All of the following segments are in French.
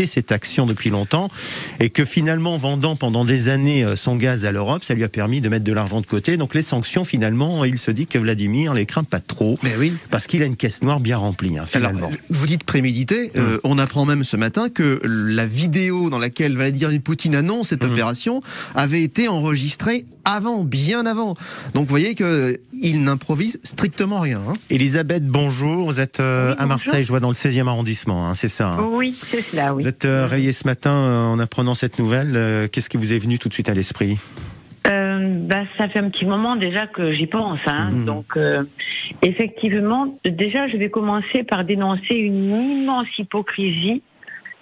arrêté cette action depuis longtemps et que finalement, vendant pendant des années son gaz à l'Europe, ça lui a permis de mettre de l'argent de côté. Donc les sanctions, finalement, il se dit que Vladimir les craint pas trop, mais oui, parce qu'il a une caisse noire bien remplie, finalement. Alors, vous dites prémédité, on apprend même ce matin que la vidéo dans laquelle Vladimir Poutine annonce cette opération avait été enregistrée bien avant. Donc vous voyez qu'il n'improvise strictement rien. Elisabeth, bonjour. Vous êtes à Marseille, je vois dans le 16e arrondissement, c'est ça Oui, c'est cela, oui. Vous êtes réveillé ce matin en apprenant cette nouvelle. Qu'est-ce qui vous est venu tout de suite à l'esprit ? Ça fait un petit moment déjà que j'y pense. Donc, effectivement, déjà, je vais commencer par dénoncer une immense hypocrisie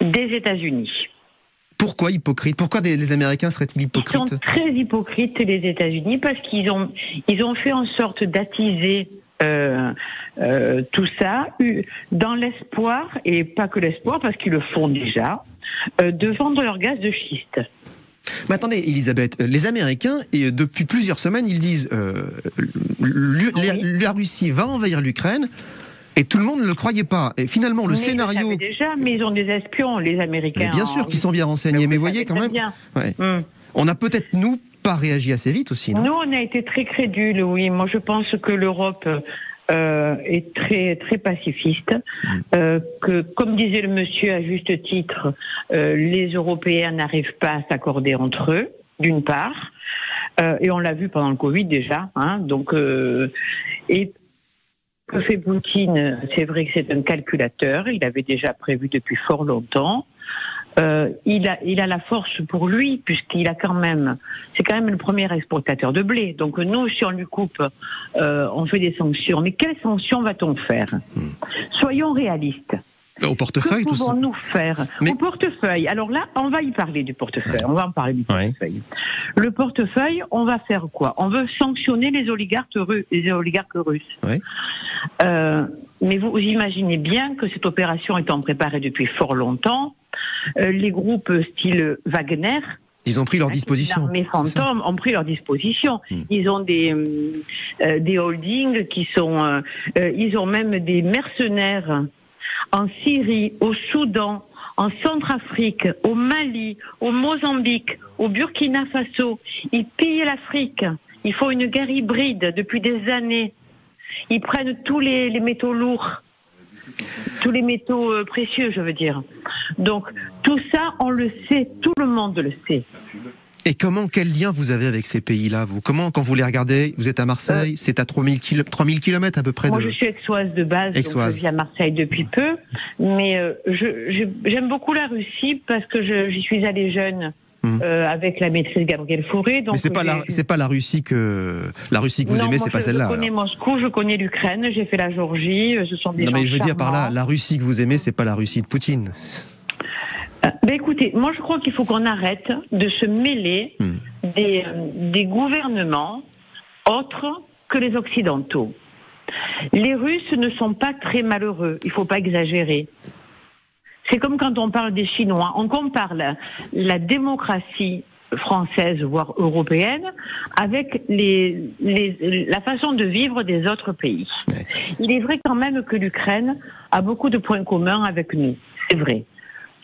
des États-Unis. Pourquoi hypocrite ? Pourquoi les Américains seraient-ils hypocrites ? Ils sont très hypocrites, les États-Unis, parce qu'ils ont fait en sorte d'attiser tout ça dans l'espoir, et pas que l'espoir, parce qu'ils le font déjà, de vendre leur gaz de schiste. Mais attendez, Elisabeth, les Américains, depuis plusieurs semaines, ils disent la Russie va envahir l'Ukraine. Et tout le monde ne le croyait pas. Et finalement, le scénario... déjà, mais ils ont des espions, les Américains. Mais bien sûr qu'ils sont bien renseignés, mais vous voyez quand même... On a peut-être, nous, pas réagi assez vite aussi, non ? Nous, on a été très crédules, oui. Moi, je pense que l'Europe est très, très pacifiste. Que, comme disait le monsieur à juste titre, les Européens n'arrivent pas à s'accorder entre eux, d'une part. Et on l'a vu pendant le Covid déjà. Donc, et que fait Poutine, c'est vrai que c'est un calculateur, il avait déjà prévu depuis fort longtemps. Il a la force pour lui, puisqu'il a c'est quand même le premier exportateur de blé. Donc nous, si on lui coupe, on fait des sanctions. Mais quelles sanctions va-t-on faire ? Soyons réalistes. Au portefeuille, tout ça. Que pouvons-nous faire ? Au portefeuille. Alors là, on va y parler du portefeuille. On va en parler du portefeuille. Le portefeuille, on va faire quoi ? On veut sanctionner les oligarques russes. Mais vous imaginez bien que cette opération étant préparée depuis fort longtemps, les groupes style Wagner, ils ont pris leur disposition. L'armée fantôme ont pris leur disposition. Ils ont des holdings qui sont... ils ont même des mercenaires en Syrie, au Soudan, en Centrafrique, au Mali, au Mozambique, au Burkina Faso. Ils pillent l'Afrique. Ils font une guerre hybride depuis des années. Ils prennent tous les métaux lourds, tous les métaux précieux, je veux dire. Donc, tout ça, on le sait, tout le monde le sait. Et quel lien vous avez avec ces pays-là, vous ? Comment, quand vous les regardez, vous êtes à Marseille, c'est à 3000 km à peu près Moi, je suis aixoise de base, donc je vis à Marseille depuis peu. Mais j'aime beaucoup la Russie parce que j'y suis allée jeune. Avec la maîtrise Gabrielle Fauré. Donc mais c'est pas la Russie que vous aimez, c'est pas celle-là. Je connais Moscou, je connais l'Ukraine, j'ai fait la Géorgie, ce sont des gens mais je veux dire par là, charmants. la Russie que vous aimez, c'est pas la Russie de Poutine. Écoutez, moi je crois qu'il faut qu'on arrête de se mêler des gouvernements autres que les Occidentaux. Les Russes ne sont pas très malheureux, il faut pas exagérer. C'est comme quand on parle des Chinois, on compare la démocratie française, voire européenne, avec la façon de vivre des autres pays. Il est vrai quand même que l'Ukraine a beaucoup de points communs avec nous, c'est vrai.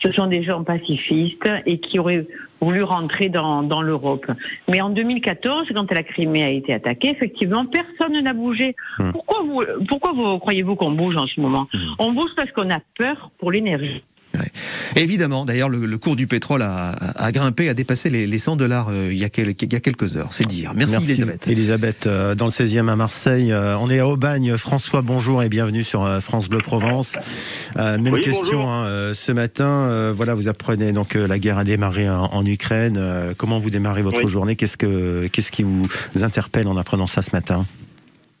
Ce sont des gens pacifistes et qui auraient voulu rentrer dans l'Europe. Mais en 2014, quand la Crimée a été attaquée, effectivement, personne n'a bougé. Pourquoi vous croyez-vous qu'on bouge en ce moment ? On bouge parce qu'on a peur pour l'énergie. Et évidemment, d'ailleurs, le cours du pétrole a grimpé, a dépassé les $100 il y a quelques heures, c'est dire. Merci Elisabeth. Elisabeth, dans le 16e à Marseille, on est à Aubagne. François, bonjour et bienvenue sur France Bleu Provence. Même question ce matin. Voilà, vous apprenez donc la guerre a démarré en Ukraine. Comment vous démarrez votre journée ? Qu'est-ce qui vous interpelle en apprenant ça ce matin ?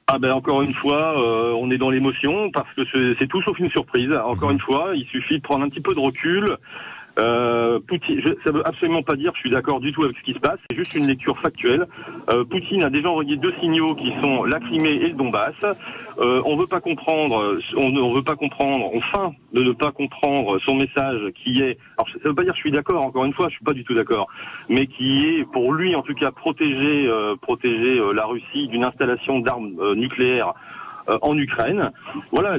Encore une fois, on est dans l'émotion parce que c'est tout sauf une surprise. Encore une fois, il suffit de prendre un petit peu de recul. Poutine, ça veut absolument pas dire que je suis d'accord du tout avec ce qui se passe, c'est juste une lecture factuelle. Poutine a déjà envoyé 2 signaux qui sont la Crimée et le Donbass. On veut pas comprendre, on feint de ne pas comprendre son message qui est, alors ça veut pas dire que je suis d'accord, encore une fois, je suis pas du tout d'accord, mais qui est pour lui en tout cas protéger la Russie d'une installation d'armes nucléaires en Ukraine. Voilà,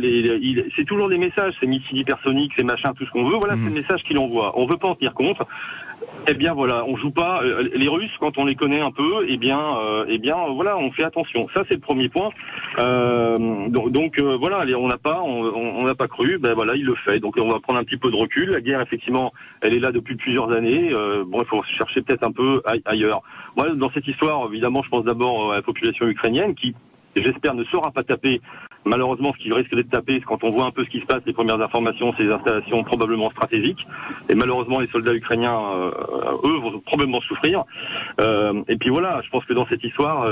c'est toujours des messages, c'est missiles hypersoniques, c'est machin, tout ce qu'on veut. Voilà, c'est le message qu'il envoie. On veut pas en tenir compte. Eh bien voilà, on joue pas. Les Russes, quand on les connaît un peu, eh bien voilà, on fait attention. Ça c'est le premier point. Donc voilà, on n'a pas cru. Ben voilà, il le fait. Donc on va prendre un petit peu de recul. La guerre, effectivement, elle est là depuis plusieurs années. Bon, il faut chercher peut-être un peu ailleurs. Moi, dans cette histoire, évidemment, je pense d'abord à la population ukrainienne qui, j'espère, ne sera pas tapée. Malheureusement, ce qui risque d'être tapé, c'est quand on voit un peu ce qui se passe, les premières informations, c'est des installations probablement stratégiques. Et malheureusement, les soldats ukrainiens, eux, vont probablement souffrir. Et puis voilà, je pense que dans cette histoire,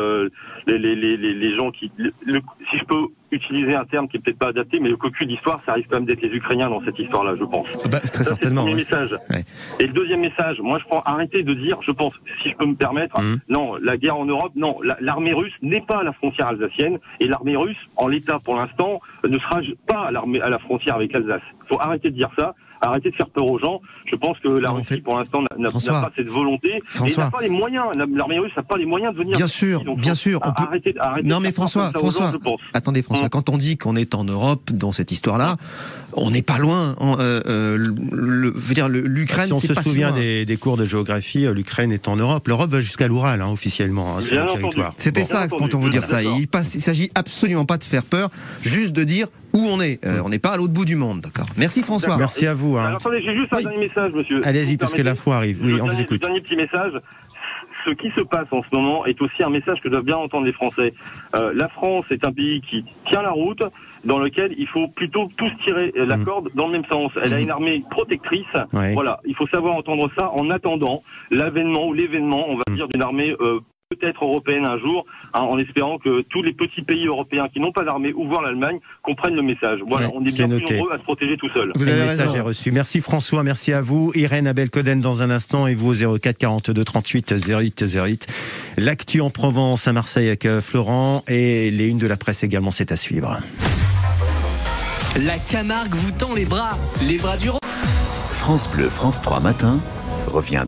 les gens qui... si je peux utiliser un terme qui est peut-être pas adapté, mais le cocu d'histoire, ça risque quand même d'être les Ukrainiens dans cette histoire-là, je pense. Très certainement. C'est le premier message. Ouais. Et le deuxième message, moi je prends arrêter de dire, je pense, si je peux me permettre, non, la guerre en Europe, non, l'armée russe n'est pas à la frontière alsacienne, et l'armée russe, en l'état pour l'instant, ne sera pas à la frontière avec l'Alsace. Il faut arrêter de dire ça. Arrêtez de faire peur aux gens. Je pense que la Russie, pour l'instant, n'a pas cette volonté. Et n'a pas les moyens. L'armée russe n'a pas les moyens de venir. Bien sûr, bien sûr. Arrêtez non, mais François, attendez, François, quand on dit qu'on est en Europe dans cette histoire-là, on n'est pas loin. L'Ukraine, si on se souvient des cours de géographie, l'Ukraine est en Europe. L'Europe va jusqu'à l'Oural, officiellement, sur le territoire. C'était ça quand on veut dire ça. Il s'agit absolument pas de faire peur, juste de dire où on est. On n'est pas à l'autre bout du monde, d'accord. Merci François. Merci à vous. Alors, attendez, j'ai juste un dernier message, monsieur. Allez-y, parce que la foi arrive. Oui, on vous écoute. Dernier petit message. Ce qui se passe en ce moment est aussi un message que doivent bien entendre les Français. La France est un pays qui tient la route, dans lequel il faut plutôt tous tirer la corde dans le même sens. Elle a une armée protectrice. Ouais. Voilà, il faut savoir entendre ça en attendant l'événement, on va dire, d'une armée peut-être européenne un jour, en espérant que tous les petits pays européens qui n'ont pas d'armée, ou voire l'Allemagne, comprennent le message. Voilà, on est bien plus nombreux à se protéger tout seul. Vous avez raison. Le message est reçu. Merci François, merci à vous. Irène Abel-Coden dans un instant, et vous au 04 42 38 08 08. L'actu en Provence, à Marseille avec Florent, et les unes de la presse également, c'est à suivre. La Camargue vous tend les bras du roi. France Bleu, France 3 matin revient.